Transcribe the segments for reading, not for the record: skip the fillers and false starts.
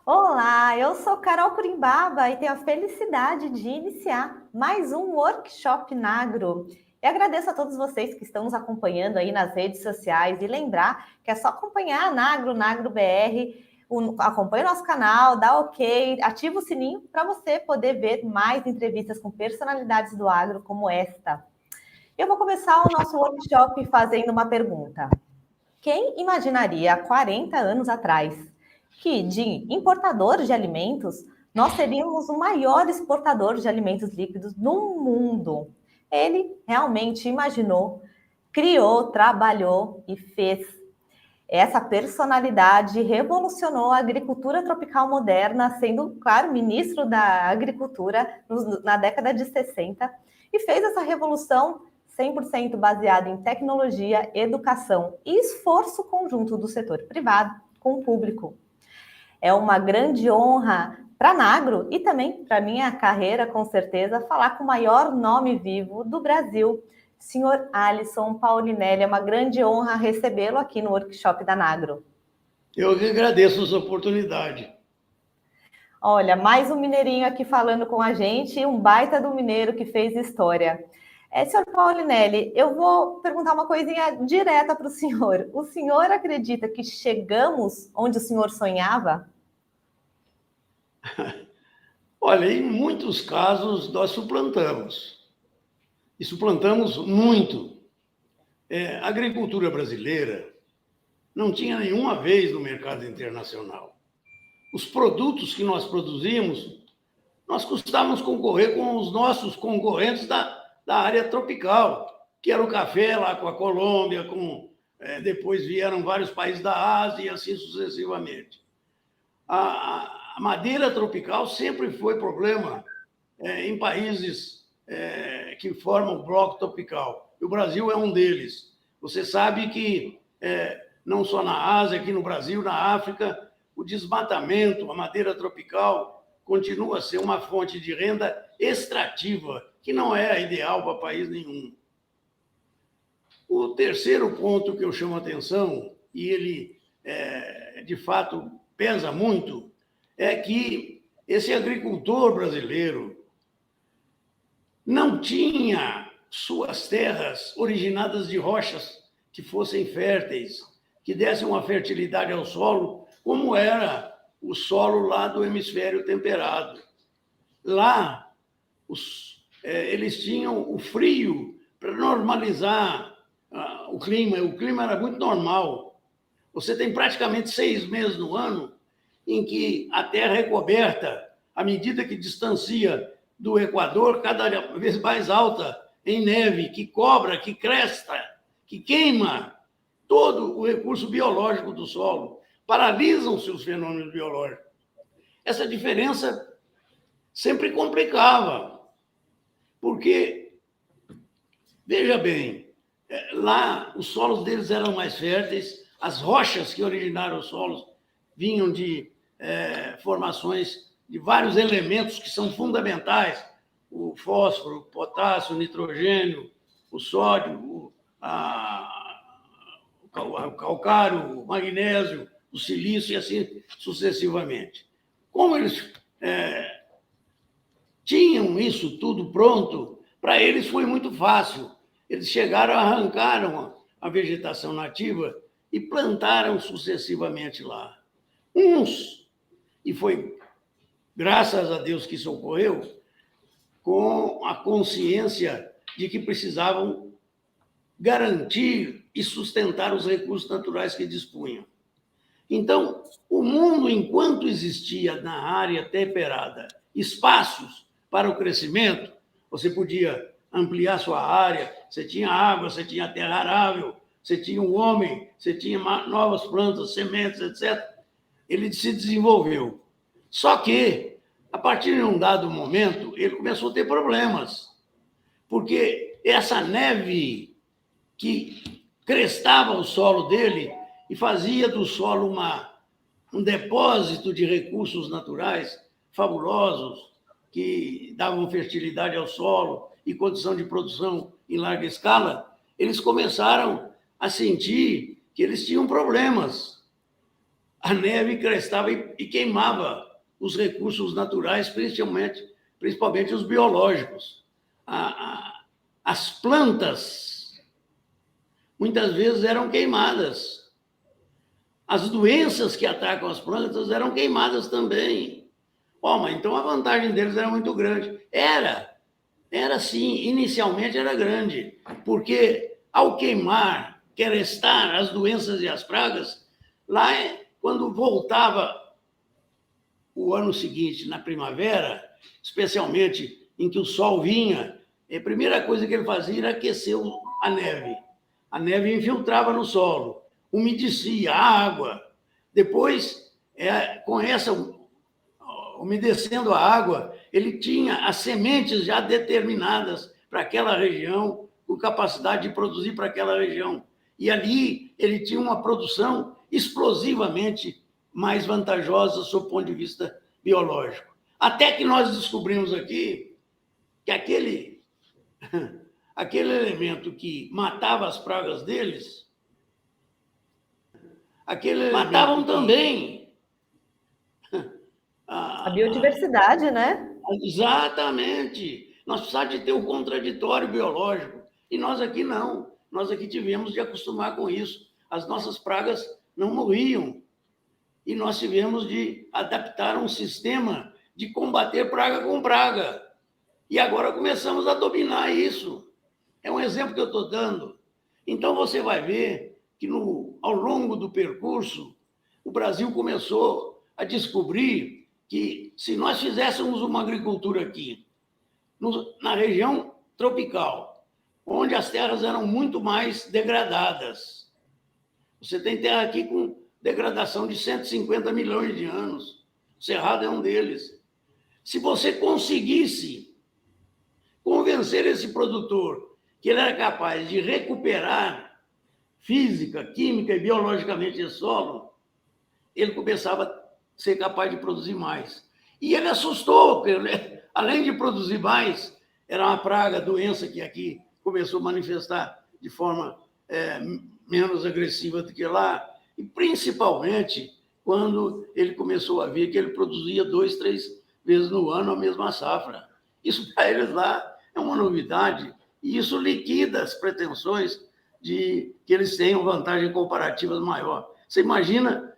Olá, eu sou Carol Curimbaba e tenho a felicidade de iniciar mais um workshop Nagro. E agradeço a todos vocês que estão nos acompanhando aí nas redes sociais e lembrar que é só acompanhar a Nagro BR, acompanhe o nosso canal, dá ok, ativa o sininho para você poder ver mais entrevistas com personalidades do agro como esta. Eu vou começar o nosso workshop fazendo uma pergunta. Quem imaginaria há 40 anos atrás que de importador de alimentos nós seríamos o maior exportador de alimentos líquidos no mundo? Ele realmente imaginou, criou, trabalhou e fez. Essa personalidade revolucionou a agricultura tropical moderna, sendo, claro, ministro da Agricultura na década de 60, e fez essa revolução 100% baseada em tecnologia, educação e esforço conjunto do setor privado com o público. É uma grande honra para a Nagro e também para a minha carreira, com certeza, falar com o maior nome vivo do Brasil, senhor Alisson Paulinelli. É uma grande honra recebê-lo aqui no workshop da Nagro. Eu que agradeço essa oportunidade. Olha, mais um mineirinho aqui falando com a gente, um baita do mineiro que fez história. Senhor Paulinelli, eu vou perguntar uma coisinha direta para o senhor. O senhor acredita que chegamos onde o senhor sonhava? Olha, em muitos casos nós suplantamos. E suplantamos muito. A agricultura brasileira não tinha nenhuma vez no mercado internacional. Os produtos que nós produzimos, nós custávamos concorrer com os nossos concorrentes da área tropical, que era o café lá com a Colômbia, depois vieram vários países da Ásia e assim sucessivamente. A madeira tropical sempre foi problema em países que formam o bloco tropical. E o Brasil é um deles. Você sabe que não só na Ásia, aqui no Brasil, na África, o desmatamento, a madeira tropical, continua a ser uma fonte de renda extrativa, que não é ideal para país nenhum. O terceiro ponto que eu chamo a atenção, e ele, de fato, pesa muito, é que esse agricultor brasileiro não tinha suas terras originadas de rochas que fossem férteis, que dessem uma fertilidade ao solo, como era o solo lá do hemisfério temperado. Lá, eles tinham o frio para normalizar o clima era muito normal. Você tem praticamente 6 meses no ano em que a terra é coberta, à medida que distancia do Equador, cada vez mais alta em neve, que cobra, que cresta, que queima todo o recurso biológico do solo, paralisam-se os fenômenos biológicos. Essa diferença sempre complicava, porque, veja bem, lá os solos deles eram mais férteis, as rochas que originaram os solos vinham de formações de vários elementos que são fundamentais, o fósforo, o potássio, o nitrogênio, o sódio, o calcário, o magnésio, o silício e assim sucessivamente. Como eles tinham isso tudo pronto, para eles foi muito fácil. Eles chegaram, arrancaram a vegetação nativa e plantaram sucessivamente lá. E foi graças a Deus que isso ocorreu, com a consciência de que precisavam garantir e sustentar os recursos naturais que dispunham. Então, o mundo, enquanto existia na área temperada espaços para o crescimento, você podia ampliar sua área, você tinha água, você tinha terra arável, você tinha um homem, você tinha novas plantas, sementes, etc. Ele se desenvolveu. Só que, a partir de um dado momento, ele começou a ter problemas, porque essa neve que crestava o solo dele e fazia do solo um depósito de recursos naturais fabulosos, que davam fertilidade ao solo e condição de produção em larga escala, eles começaram a sentir que eles tinham problemas. a neve crestava e queimava os recursos naturais, principalmente os biológicos. As plantas, muitas vezes, eram queimadas. As doenças que atacam as plantas eram queimadas também. Mas então a vantagem deles era muito grande. Era sim, inicialmente era grande, porque ao queimar, crestar as doenças e as pragas, lá quando voltava o ano seguinte, na primavera, especialmente em que o sol vinha, a primeira coisa que ele fazia era aquecer a neve. A neve infiltrava no solo, umedecia a água. Depois, com essa umedecendo a água, ele tinha as sementes já determinadas para aquela região, com capacidade de produzir para aquela região. E ali ele tinha uma produção explosivamente mais vantajosa sob o ponto de vista biológico. Até que nós descobrimos aqui que aquele elemento que matava as pragas deles, matavam também a biodiversidade, né? Exatamente. Nós precisamos de ter um contraditório biológico. E nós aqui não. Nós aqui tivemos de acostumar com isso. As nossas pragas não morriam. E nós tivemos de adaptar um sistema de combater praga com praga. E agora começamos a dominar isso. É um exemplo que eu estou dando. Então você vai ver que ao longo do percurso, o Brasil começou a descobrir que se nós fizéssemos uma agricultura aqui, na região tropical, onde as terras eram muito mais degradadas, você tem terra aqui com degradação de 150 milhões de anos, o Cerrado é um deles. Se você conseguisse convencer esse produtor que ele era capaz de recuperar física, química e biologicamente esse solo, ele começava a ser capaz de produzir mais. E ele assustou, porque, além de produzir mais, era uma praga, doença que aqui começou a manifestar de forma menos agressiva do que lá, e principalmente quando ele começou a ver que ele produzia 2, 3 vezes no ano a mesma safra. Isso para eles lá é uma novidade, e isso liquida as pretensões de que eles tenham vantagem comparativa maior. Você imagina,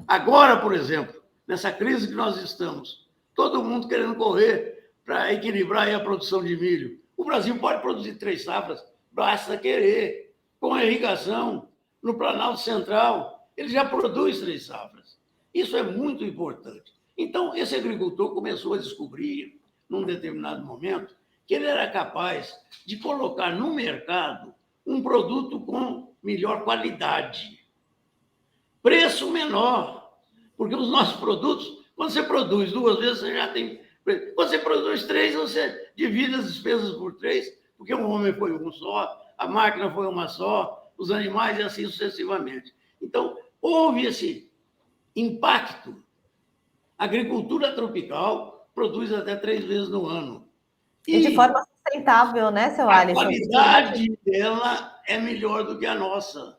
agora, por exemplo, nessa crise que nós estamos, todo mundo querendo correr para equilibrar a produção de milho. O Brasil pode produzir 3 safras, basta querer. Com a irrigação, no Planalto Central, ele já produz 3 safras. Isso é muito importante. Então, esse agricultor começou a descobrir, num determinado momento, que ele era capaz de colocar no mercado um produto com melhor qualidade, preço menor, porque os nossos produtos, quando você produz 2 vezes, você já tem... Quando você produz 3, você divide as despesas por 3, porque o homem foi um só, a máquina foi uma só, os animais e assim sucessivamente. Então, houve esse impacto. A agricultura tropical produz até 3 vezes no ano. E de forma sustentável, né, seu Alisson? A qualidade dela é melhor do que a nossa.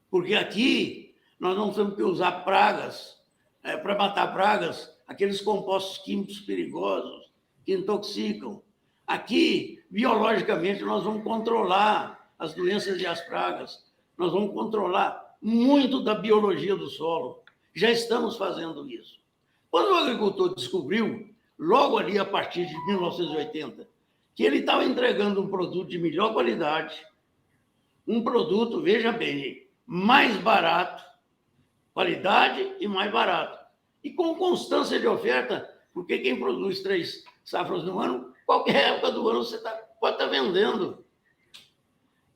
Porque aqui nós não temos que usar pragas, para matar pragas, aqueles compostos químicos perigosos que intoxicam. Aqui, biologicamente, nós vamos controlar as doenças e as pragas. Nós vamos controlar muito da biologia do solo. Já estamos fazendo isso. Quando o agricultor descobriu, logo ali a partir de 1980, que ele estava entregando um produto de melhor qualidade, um produto, veja bem, mais barato, qualidade e mais barato. E com constância de oferta, porque quem produz 3 safras no ano, qualquer época do ano você pode estar vendendo.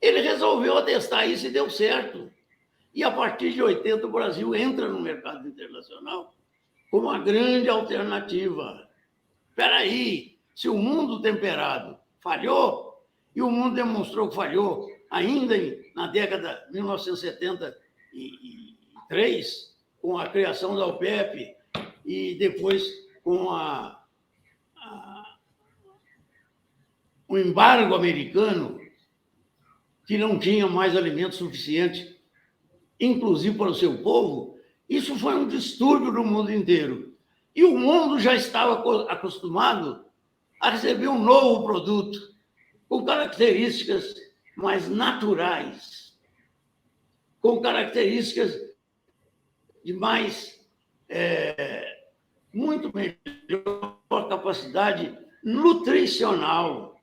Ele resolveu atestar isso e deu certo. E a partir de 80, o Brasil entra no mercado internacional como uma grande alternativa. Espera aí, se o mundo temperado falhou, e o mundo demonstrou que falhou ainda na década de 1973, com a criação da OPEP e depois com o embargo americano, que não tinha mais alimento suficiente inclusive para o seu povo, isso foi um distúrbio no mundo inteiro. E o mundo já estava acostumado a receber um novo produto com características mais naturais, com características de muito melhor capacidade nutricional.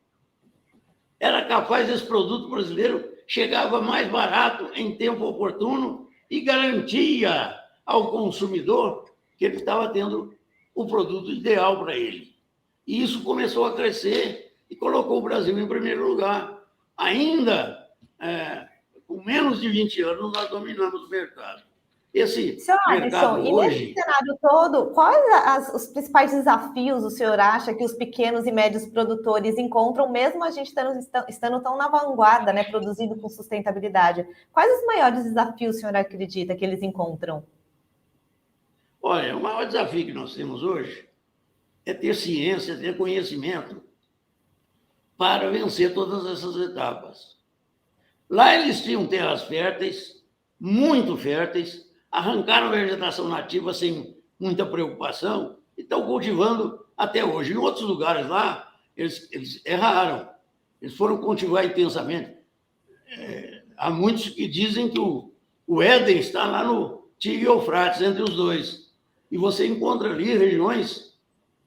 Era capaz desse produto brasileiro chegava mais barato em tempo oportuno e garantia ao consumidor que ele estava tendo o produto ideal para ele. E isso começou a crescer e colocou o Brasil em primeiro lugar. Ainda com menos de 20 anos, nós dominamos o mercado. Esse mercado Alisson, hoje... E nesse cenário todo, quais os principais desafios o senhor acha que os pequenos e médios produtores encontram, mesmo a gente estando tão na vanguarda, né, produzindo com sustentabilidade? Quais os maiores desafios o senhor acredita que eles encontram? Olha, o maior desafio que nós temos hoje é ter ciência, ter conhecimento para vencer todas essas etapas. Lá eles tinham terras férteis, muito férteis, arrancaram a vegetação nativa sem muita preocupação e estão cultivando até hoje. Em outros lugares lá, eles erraram, eles foram cultivar intensamente. Há muitos que dizem que o Éden está lá no Tigre e Eufrates, entre os dois. E você encontra ali regiões,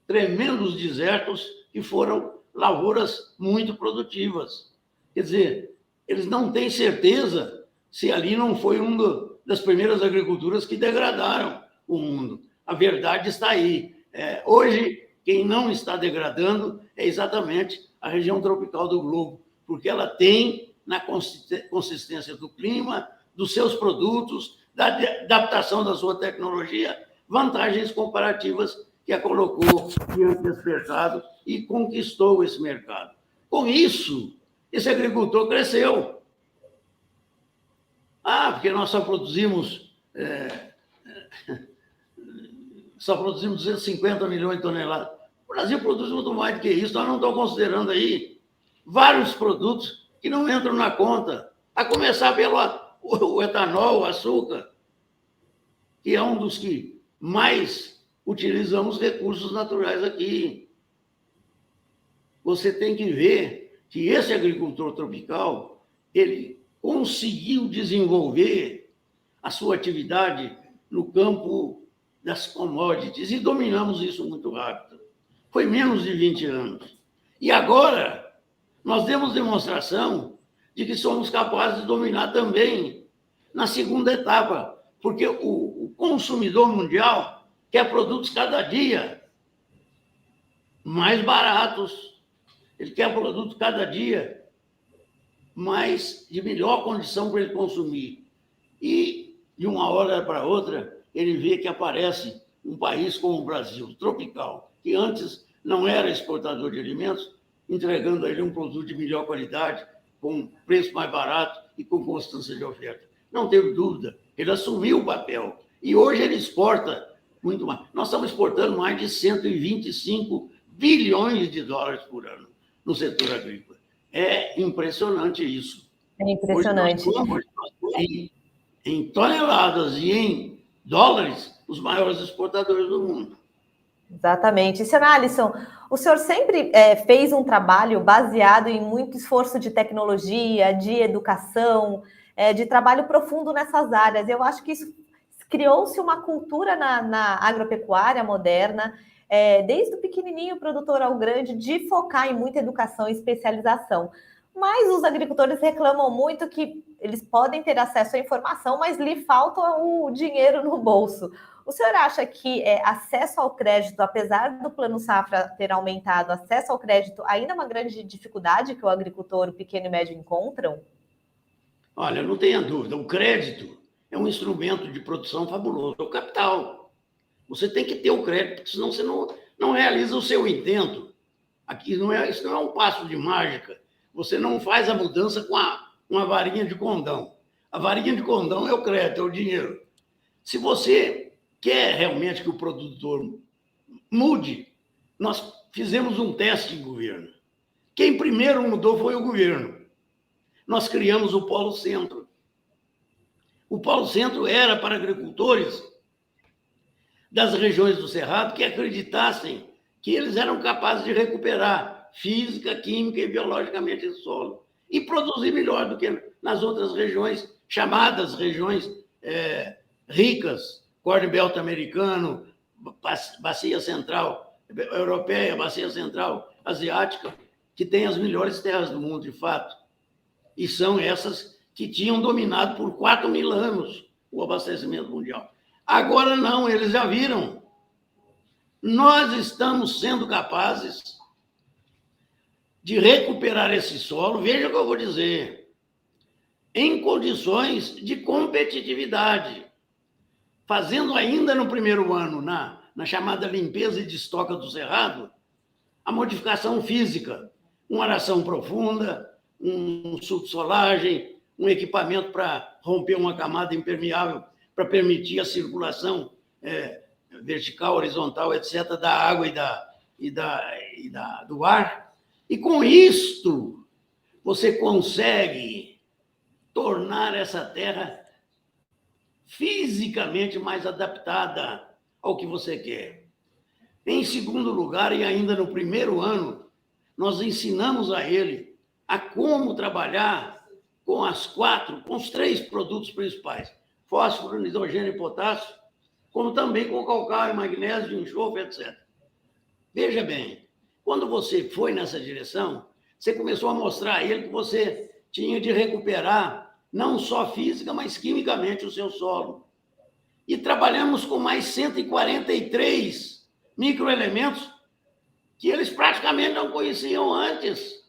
tremendos desertos, que foram lavouras muito produtivas. Quer dizer, eles não têm certeza se ali não foi uma das primeiras agriculturas que degradaram o mundo. A verdade está aí. Hoje, quem não está degradando é exatamente a região tropical do globo, porque ela tem, na consistência do clima, dos seus produtos, da adaptação da sua tecnologia, vantagens comparativas que a colocou diante desse mercado e conquistou esse mercado. Com isso, esse agricultor cresceu. Porque nós só produzimos 250 milhões de toneladas. O Brasil produz muito mais do que isso. Nós não estamos considerando aí vários produtos que não entram na conta, a começar pelo o etanol, o açúcar, que é um dos que mais utilizamos recursos naturais aqui. Você tem que ver que esse agricultor tropical, ele conseguiu desenvolver a sua atividade no campo das commodities e dominamos isso muito rápido. Foi menos de 20 anos. E agora nós demos demonstração de que somos capazes de dominar também na segunda etapa, porque o consumidor mundial quer produtos cada dia mais baratos, ele quer produtos cada dia mais de melhor condição para ele consumir. E, de uma hora para outra, ele vê que aparece um país como o Brasil, tropical, que antes não era exportador de alimentos, entregando a ele um produto de melhor qualidade, com preço mais barato e com constância de oferta. Não teve dúvida, ele assumiu o papel. E hoje ele exporta muito mais. Nós estamos exportando mais de 125 bilhões de dólares por ano no setor agrícola. É impressionante isso. É impressionante. Hoje nós somos em toneladas e em dólares os maiores exportadores do mundo. Exatamente. E, senhor Alisson, o senhor sempre fez um trabalho baseado em muito esforço de tecnologia, de educação, de trabalho profundo nessas áreas. Eu acho que isso criou-se uma cultura na agropecuária moderna, desde o pequenininho produtor ao grande, de focar em muita educação e especialização. Mas os agricultores reclamam muito que eles podem ter acesso à informação, mas lhe falta o dinheiro no bolso. O senhor acha que acesso ao crédito, apesar do Plano Safra ter aumentado, acesso ao crédito ainda é uma grande dificuldade que o agricultor, o pequeno e médio, encontram? Olha, não tenha dúvida, o crédito é um instrumento de produção fabuloso, é o capital. Você tem que ter o crédito, senão você não realiza o seu intento. Aqui isso não é um passo de mágica. Você não faz a mudança com uma varinha de condão. A varinha de condão é o crédito, é o dinheiro. Se você quer realmente que o produtor mude, nós fizemos um teste em governo. Quem primeiro mudou foi o governo. Nós criamos o Polo Centro. O Polo Centro era para agricultores das regiões do Cerrado que acreditassem que eles eram capazes de recuperar física, química e biologicamente esse solo e produzir melhor do que nas outras regiões, chamadas regiões ricas, Corn Belt americano, bacia central europeia, bacia central asiática, que tem as melhores terras do mundo, de fato. E são essas que tinham dominado por 4.000 anos o abastecimento mundial. Agora não, eles já viram. Nós estamos sendo capazes de recuperar esse solo, veja o que eu vou dizer, em condições de competitividade, fazendo ainda no primeiro ano, na chamada limpeza e destoca do Cerrado, a modificação física, uma aração profunda, um subsolagem, um equipamento para romper uma camada impermeável, para permitir a circulação vertical, horizontal, etc., da água do ar. E com isto, você consegue tornar essa terra fisicamente mais adaptada ao que você quer. Em segundo lugar, e ainda no primeiro ano, nós ensinamos a ele a como trabalhar com os 3 produtos principais: fósforo, nitrogênio e potássio, como também com calcário, magnésio, enxofre, etc. Veja bem, quando você foi nessa direção, você começou a mostrar a ele que você tinha de recuperar não só física, mas quimicamente o seu solo. E trabalhamos com mais 143 microelementos que eles praticamente não conheciam antes.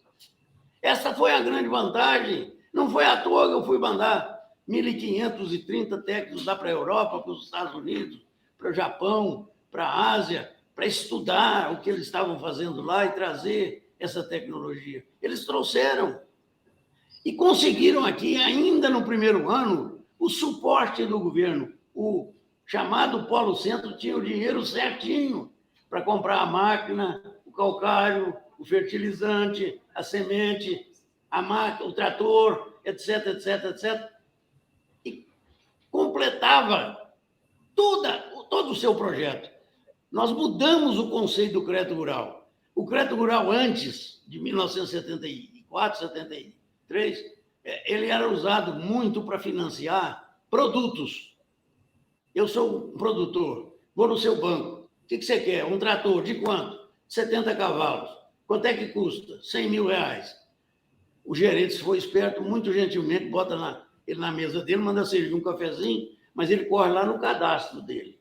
Essa foi a grande vantagem. Não foi à toa que eu fui mandar 1.530 técnicos lá para a Europa, para os Estados Unidos, para o Japão, para a Ásia, para estudar o que eles estavam fazendo lá e trazer essa tecnologia. Eles trouxeram e conseguiram aqui, ainda no primeiro ano, o suporte do governo. O chamado Polo Centro tinha o dinheiro certinho para comprar a máquina, o calcário, o fertilizante, a semente, a máquina, o trator, etc, etc, etc. E completava todo o seu projeto. Nós mudamos o conceito do crédito rural. O crédito rural, antes de 1974, 73, ele era usado muito para financiar produtos. Eu sou um produtor, vou no seu banco. O que você quer? Um trator de quanto? 70 cavalos. Quanto é que custa? 100 mil reais. O gerente, se for esperto, muito gentilmente bota ele na mesa dele, manda servir um cafezinho, mas ele corre lá no cadastro dele.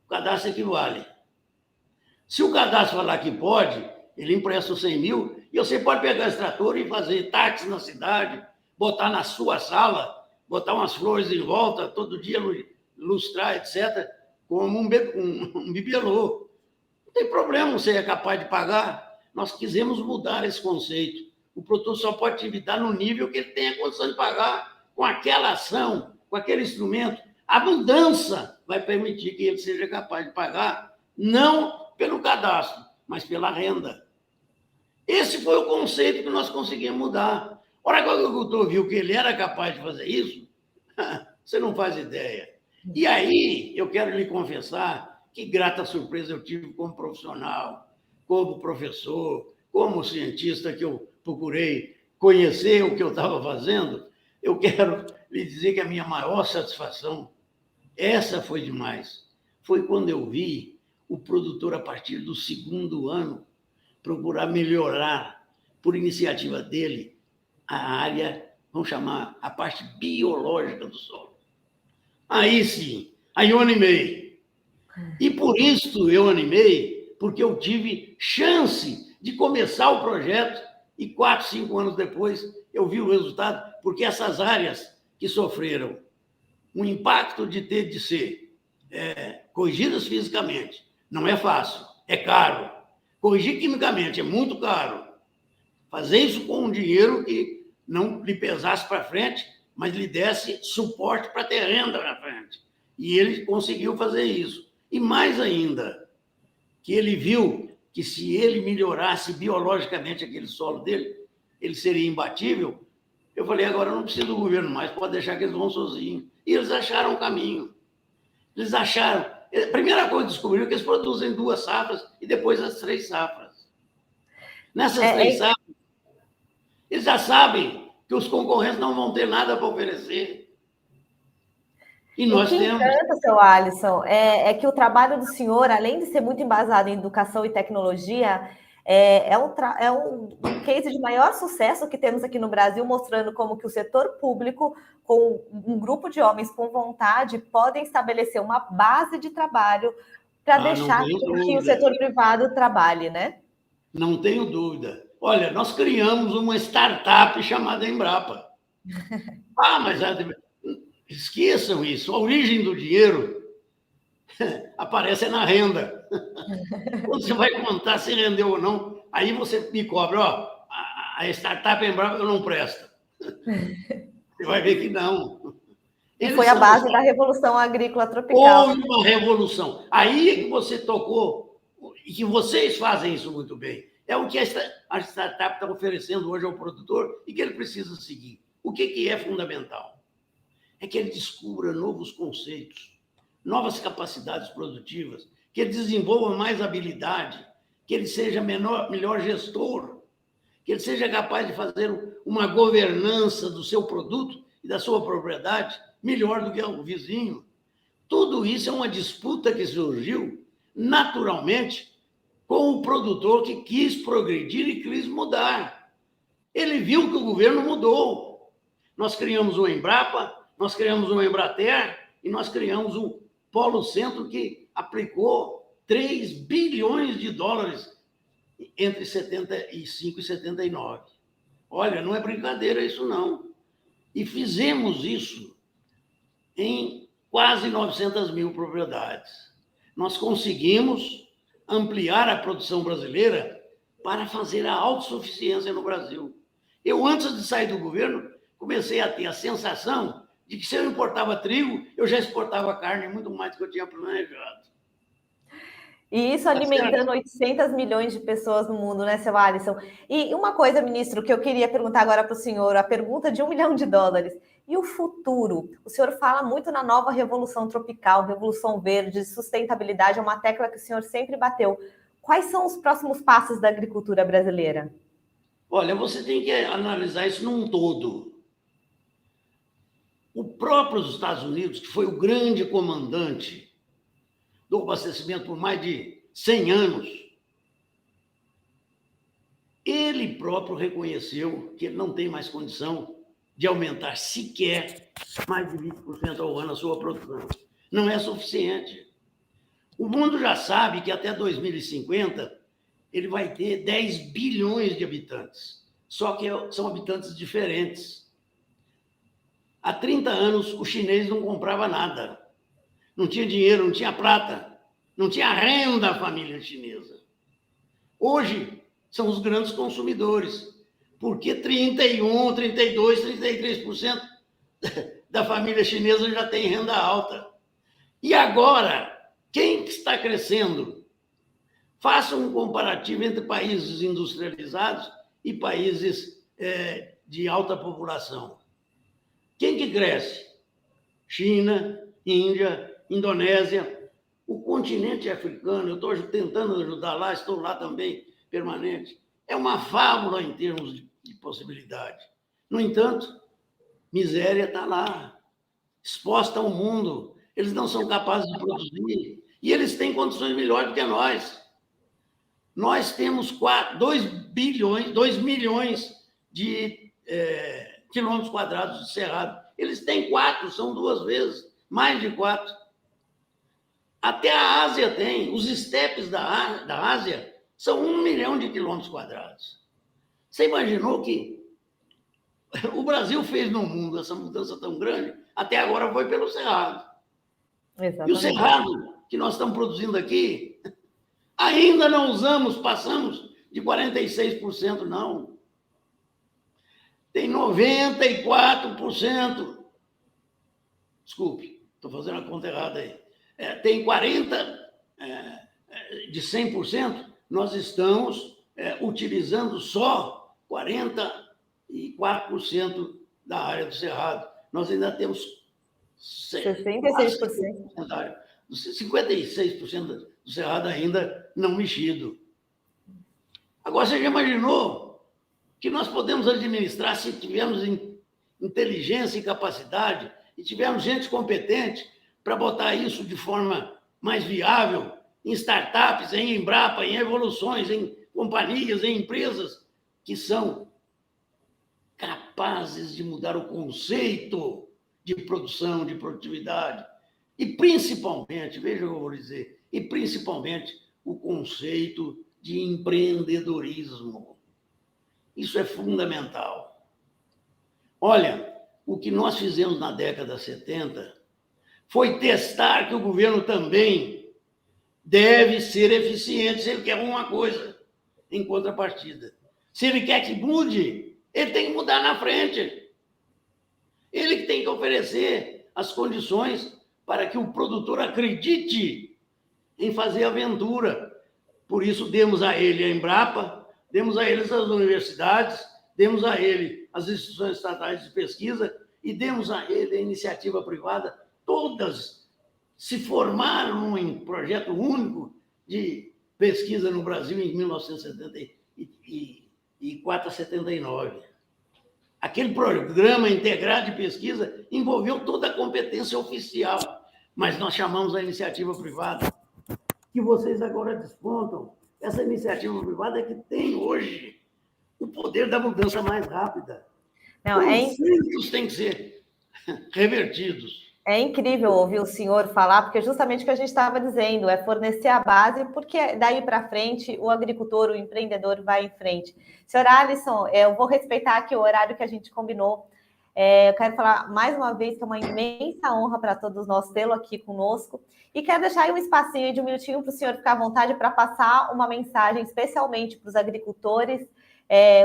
O cadastro equivale. Se o cadastro falar que pode, ele empresta os 100 mil e você pode pegar esse trator e fazer táxi na cidade, botar na sua sala, botar umas flores em volta, todo dia lustrar, etc., como um bibelô. Não tem problema, você é capaz de pagar. Nós quisemos mudar esse conceito. O produtor só pode te dar no nível que ele tenha condição de pagar com aquela ação, com aquele instrumento. A mudança vai permitir que ele seja capaz de pagar, não pelo cadastro, mas pela renda. Esse foi o conceito que nós conseguimos mudar. A hora que o agricultor viu que ele era capaz de fazer isso, você não faz ideia. E aí, eu quero lhe confessar que grata surpresa eu tive como profissional, como professor, como cientista, que eu procurei conhecer o que eu estava fazendo. Eu quero lhe dizer que a minha maior satisfação, essa foi demais, foi quando eu vi o produtor, a partir do segundo ano, procurar melhorar, por iniciativa dele, a área, vamos chamar, a parte biológica do solo. Aí sim, aí eu animei. E por isso eu animei, porque eu tive chance de começar o projeto e 4, 5 anos depois eu vi o resultado, porque essas áreas que sofreram um impacto de ter de ser corrigidas fisicamente, não é fácil, é caro. Corrigir quimicamente é muito caro. Fazer isso com um dinheiro que não lhe pesasse para frente, mas lhe desse suporte para ter renda na frente. E ele conseguiu fazer isso. E mais ainda, que ele viu que se ele melhorasse biologicamente aquele solo dele, ele seria imbatível, Eu falei, agora eu não preciso do governo mais, pode deixar que eles vão sozinhos. E eles acharam o caminho. Eles acharam. A primeira coisa que descobriram é que eles produzem 2 safras e depois as 3 safras. Nessas 3 safras, eles já sabem que os concorrentes não vão ter nada para oferecer. E O nós que temos. encanta, seu Alisson, é que o trabalho do senhor, além de ser muito embasado em educação e tecnologia, é um case de maior sucesso que temos aqui no Brasil, mostrando como que o setor público, com um grupo de homens com vontade, podem estabelecer uma base de trabalho para Não deixar tenho que o dúvida. setor privado trabalhe, né? Não tenho dúvida. Olha, nós criamos uma startup chamada Embrapa. Mas esqueçam isso. A origem do dinheiro aparece na renda. Quando você vai contar se rendeu ou não, aí você me cobra, a startup Embrapa não presta. Você vai ver que não. E Eles foi a são base da Revolução Agrícola Tropical. Houve uma revolução. Aí é que você tocou, e que vocês fazem isso muito bem. É o que a startup está oferecendo hoje ao produtor e que ele precisa seguir. O que é fundamental? É que ele descubra novos conceitos, novas capacidades produtivas, que ele desenvolva mais habilidade, que ele seja melhor gestor, que ele seja capaz de fazer uma governança do seu produto e da sua propriedade melhor do que o vizinho. Tudo isso é uma disputa que surgiu naturalmente com o produtor que quis progredir e quis mudar. Ele viu que o governo mudou. Nós criamos o Embrapa, nós criamos o Embrater e nós criamos o Polo Centro, que aplicou 3 bilhões de dólares entre 75 e 79. Olha, não é brincadeira isso, não. E fizemos isso em quase 900 mil propriedades. Nós conseguimos ampliar a produção brasileira para fazer a autossuficiência no Brasil. Eu, antes de sair do governo, comecei a ter a sensação de que se eu importava trigo, eu já exportava carne muito mais do que eu tinha planejado. E isso alimentando 800 milhões de pessoas no mundo, né, seu Alisson? E uma coisa, ministro, que eu queria perguntar agora para o senhor, a pergunta de $1 milhão. E o futuro? O senhor fala muito na nova revolução tropical, revolução verde, sustentabilidade, é uma tecla que o senhor sempre bateu. Quais são os próximos passos da agricultura brasileira? Olha, você tem que analisar isso num todo. O próprio Estados Unidos, que foi o grande comandante do abastecimento por mais de 100 anos, ele próprio reconheceu que ele não tem mais condição de aumentar sequer mais de 20% ao ano a sua produção. Não é suficiente. O mundo já sabe que até 2050 ele vai ter 10 bilhões de habitantes, só que são habitantes diferentes. Há 30 anos, o chinês não comprava nada. Não tinha dinheiro, não tinha prata, não tinha renda a família chinesa. Hoje, são os grandes consumidores, porque 31, 32, 33% da família chinesa já tem renda alta. E agora, quem está crescendo? Faça um comparativo entre países industrializados e países de alta população. Quem que cresce? China, Índia, Indonésia. O continente africano, eu estou tentando ajudar lá, estou lá também, permanente. É uma fábula em termos de possibilidade. No entanto, miséria está lá, exposta ao mundo. Eles não são capazes de produzir e eles têm condições melhores do que nós. Nós temos 2 milhões de quilômetros quadrados de cerrado. Eles têm 4, são 2 vezes, mais de 4. Até a Ásia tem. Os estepes da Ásia são 1 milhão de quilômetros quadrados. Você imaginou que o Brasil fez no mundo essa mudança tão grande? Até agora foi pelo cerrado. Exatamente. E o cerrado que nós estamos produzindo aqui, ainda não usamos, passamos de 46%, não. Tem 94%. Desculpe, estou fazendo a conta errada aí. Tem 40%, de 100%, nós estamos utilizando só 44% da área do Cerrado. Nós ainda temos 66%. da área. 56% do Cerrado ainda não mexido. Agora, você já imaginou que nós podemos administrar se tivermos inteligência e capacidade e tivermos gente competente para botar isso de forma mais viável em startups, em Embrapa, em evoluções, em companhias, em empresas que são capazes de mudar o conceito de produção, de produtividade e principalmente, veja o que eu vou dizer, e principalmente o conceito de empreendedorismo. Isso é fundamental. Olha, o que nós fizemos na década de 70 foi testar que o governo também deve ser eficiente se ele quer alguma coisa em contrapartida. Se ele quer que mude, ele tem que mudar na frente. Ele que tem que oferecer as condições para que o produtor acredite em fazer aventura. Por isso, demos a ele a Embrapa, demos a ele as universidades, demos a ele as instituições estatais de pesquisa e demos a ele a iniciativa privada. Todas se formaram em projeto único de pesquisa no Brasil em 1974 a 79. Aquele programa integrado de pesquisa envolveu toda a competência oficial, mas nós chamamos a iniciativa privada, que vocês agora despontam. Essa iniciativa privada é que tem hoje o poder da mudança mais rápida. Conceitos têm que ser revertidos. É incrível ouvir o senhor falar, porque justamente o que a gente estava dizendo é fornecer a base, porque daí para frente o agricultor, o empreendedor vai em frente. Senhor Alisson, eu vou respeitar aqui o horário que a gente combinou. Eu quero falar mais uma vez que é uma imensa honra para todos nós tê-lo aqui conosco. E quero deixar aí um espacinho de um minutinho para o senhor ficar à vontade para passar uma mensagem especialmente para os agricultores,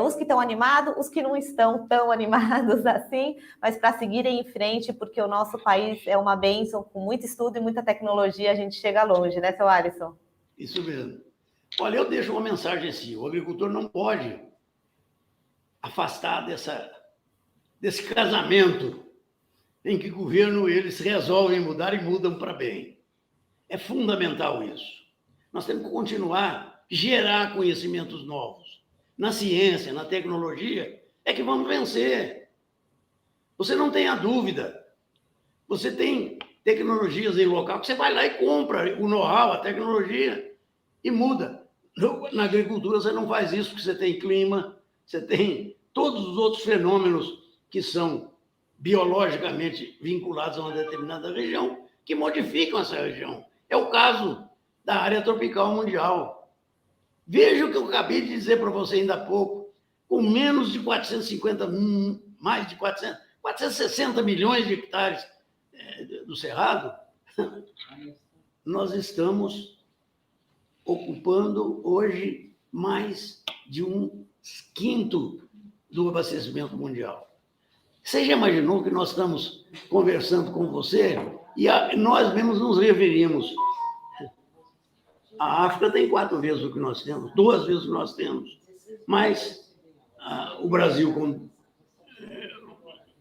os que estão animados, os que não estão tão animados assim, mas para seguirem em frente, porque o nosso país é uma bênção, com muito estudo e muita tecnologia, a gente chega longe, né, seu Alisson? Isso mesmo. Olha, eu deixo uma mensagem assim, o agricultor não pode afastar desse casamento em que o governo, eles resolvem mudar e mudam para bem. É fundamental isso. Nós temos que continuar a gerar conhecimentos novos. Na ciência, na tecnologia, é que vamos vencer. Você não tenha dúvida. Você tem tecnologias em local que você vai lá e compra o know-how, a tecnologia, e muda. Na agricultura você não faz isso, porque você tem clima, você tem todos os outros fenômenos que são biologicamente vinculados a uma determinada região, que modificam essa região. É o caso da área tropical mundial. Veja o que eu acabei de dizer para você ainda há pouco. Com menos de 450, mais de 460 milhões de hectares do Cerrado, nós estamos ocupando hoje mais de 1/5 do abastecimento mundial. Você já imaginou que nós estamos conversando com você e nós mesmos nos referimos? A África tem 4 vezes o que nós temos, 2 vezes o que nós temos, mas o Brasil com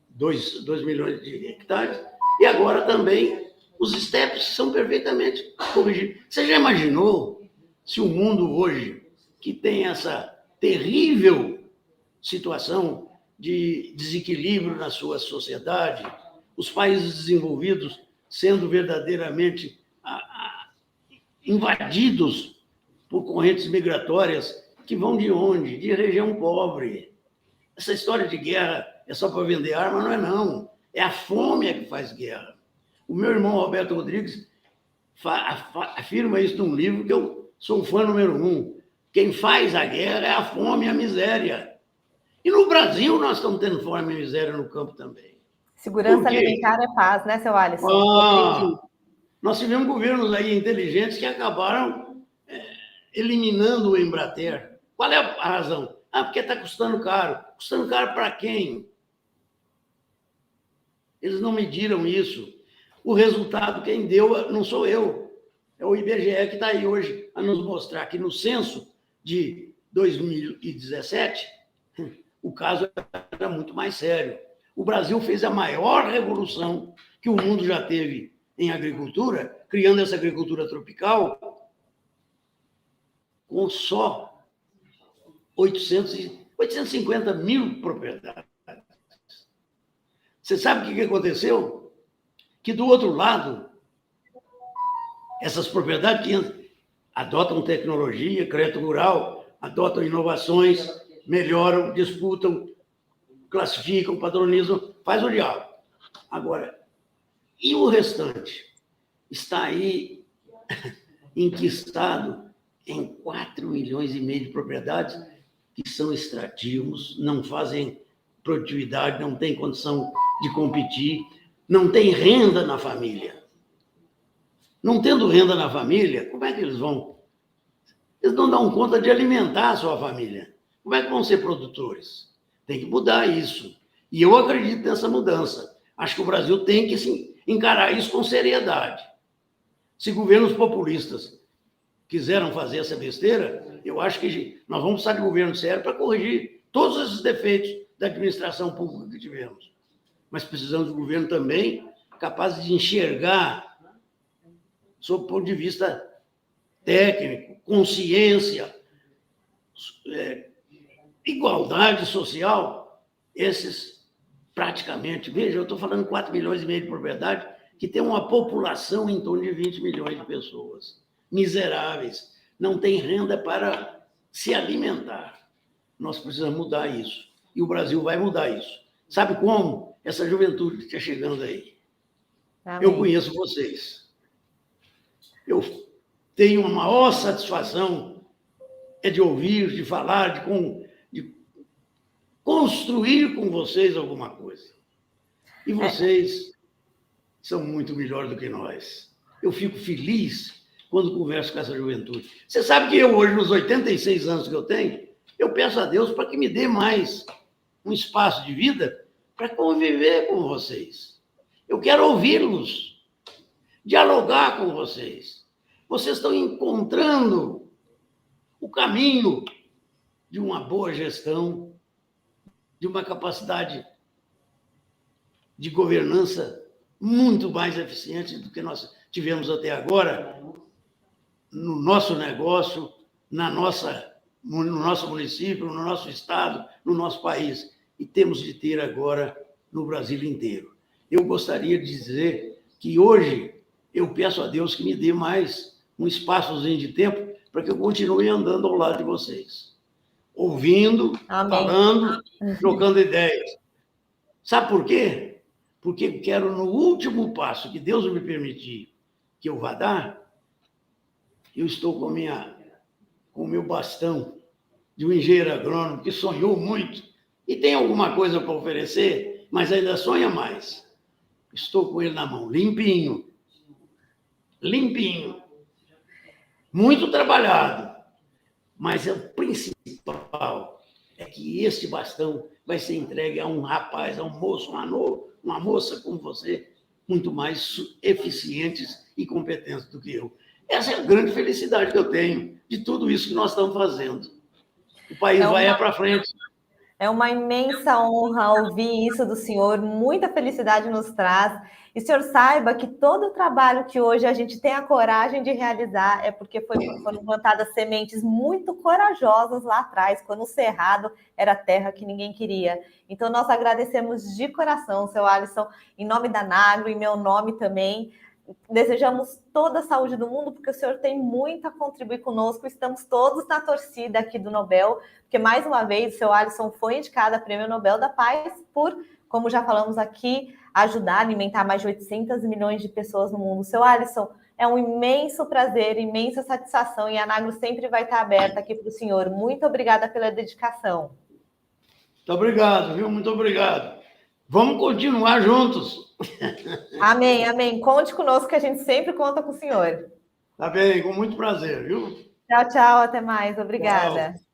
2 milhões de hectares, e agora também os estepes são perfeitamente corrigidos. Você já imaginou se o mundo hoje, que tem essa terrível situação de desequilíbrio na sua sociedade, os países desenvolvidos sendo verdadeiramente invadidos por correntes migratórias que vão de onde? De região pobre. Essa história de guerra é só para vender arma? Não é, não. É a fome que faz guerra. O meu irmão Roberto Rodrigues afirma isso num livro que eu sou o fã número 1. Quem faz a guerra é a fome e a miséria. E no Brasil nós estamos tendo fome e miséria no campo também. Segurança alimentar é paz, né, seu Alisson? Nós tivemos governos aí inteligentes que acabaram eliminando o Embrater. Qual é a razão? Porque está custando caro. Custando caro para quem? Eles não mediram isso. O resultado, quem deu, não sou eu. É o IBGE que está aí hoje a nos mostrar que no censo de 2017, o caso era muito mais sério. O Brasil fez a maior revolução que o mundo já teve em agricultura, criando essa agricultura tropical, com só 850 mil propriedades. Você sabe o que aconteceu? Que do outro lado, essas propriedades que adotam tecnologia, crédito rural, adotam inovações, melhoram, disputam, classificam, padronizam, faz o diabo. Agora, e o restante? Está aí enquistado em 4,5 milhões de propriedades que são extrativos, não fazem produtividade, não têm condição de competir, não tem renda na família. Não tendo renda na família, como é que eles vão? Eles não dão conta de alimentar a sua família. Como é que vão ser produtores? Tem que mudar isso. E eu acredito nessa mudança. Acho que o Brasil tem que sim, encarar isso com seriedade. Se governos populistas quiseram fazer essa besteira, eu acho que nós vamos precisar de governo sério para corrigir todos esses defeitos da administração pública que tivemos. Mas precisamos de um governo também capaz de enxergar, sob o ponto de vista técnico, consciência, igualdade social, esses praticamente, veja, eu estou falando 4,5 milhões de propriedade que tem uma população em torno de 20 milhões de pessoas, miseráveis, não tem renda para se alimentar. Nós precisamos mudar isso. E o Brasil vai mudar isso. Sabe como? Essa juventude que está chegando aí. Amém. Eu conheço vocês. Eu tenho a maior satisfação de ouvir, de falar, de construir com vocês alguma coisa. E vocês são muito melhores do que nós. Eu fico feliz quando converso com essa juventude. Você sabe que eu hoje, nos 86 anos que eu tenho, eu peço a Deus para que me dê mais um espaço de vida para conviver com vocês. Eu quero ouvi-los, dialogar com vocês. Vocês estão encontrando o caminho de uma boa gestão, de uma capacidade de governança muito mais eficiente do que nós tivemos até agora no nosso negócio, no nosso município, no nosso estado, no nosso país. E temos de ter agora no Brasil inteiro. Eu gostaria de dizer que hoje eu peço a Deus que me dê mais um espaçozinho de tempo para que eu continue andando ao lado de vocês. Ouvindo, amém, falando, trocando ideias. Sabe por quê? Porque eu quero, no último passo que Deus me permitir que eu vá dar, eu estou com o meu bastão de um engenheiro agrônomo que sonhou muito e tem alguma coisa para oferecer, mas ainda sonha mais. Estou com ele na mão, limpinho. Limpinho. Muito trabalhado. Mas o principal é que este bastão vai ser entregue a um rapaz, a um moço, uma moça como você, muito mais eficientes e competentes do que eu. Essa é a grande felicidade que eu tenho de tudo isso que nós estamos fazendo. O país vai para frente. É uma imensa honra ouvir isso do senhor, muita felicidade nos traz. E o senhor saiba que todo o trabalho que hoje a gente tem a coragem de realizar é porque foram plantadas sementes muito corajosas lá atrás, quando o Cerrado era terra que ninguém queria. Então, nós agradecemos de coração, seu Alisson, em nome da Nagro, em meu nome também. Desejamos toda a saúde do mundo, porque o senhor tem muito a contribuir conosco. Estamos todos na torcida aqui do Nobel, porque, mais uma vez, o seu Alisson foi indicado a Prêmio Nobel da Paz por, como já falamos aqui, ajudar a alimentar mais de 800 milhões de pessoas no mundo. Seu Alisson, é um imenso prazer, imensa satisfação, e a Nagro sempre vai estar aberta aqui para o senhor. Muito obrigada pela dedicação. Muito obrigado, viu? Muito obrigado. Vamos continuar juntos. Amém, amém. Conte conosco que a gente sempre conta com o senhor. Tá bem, com muito prazer, viu? Tchau, tchau, até mais. Obrigada. Tchau.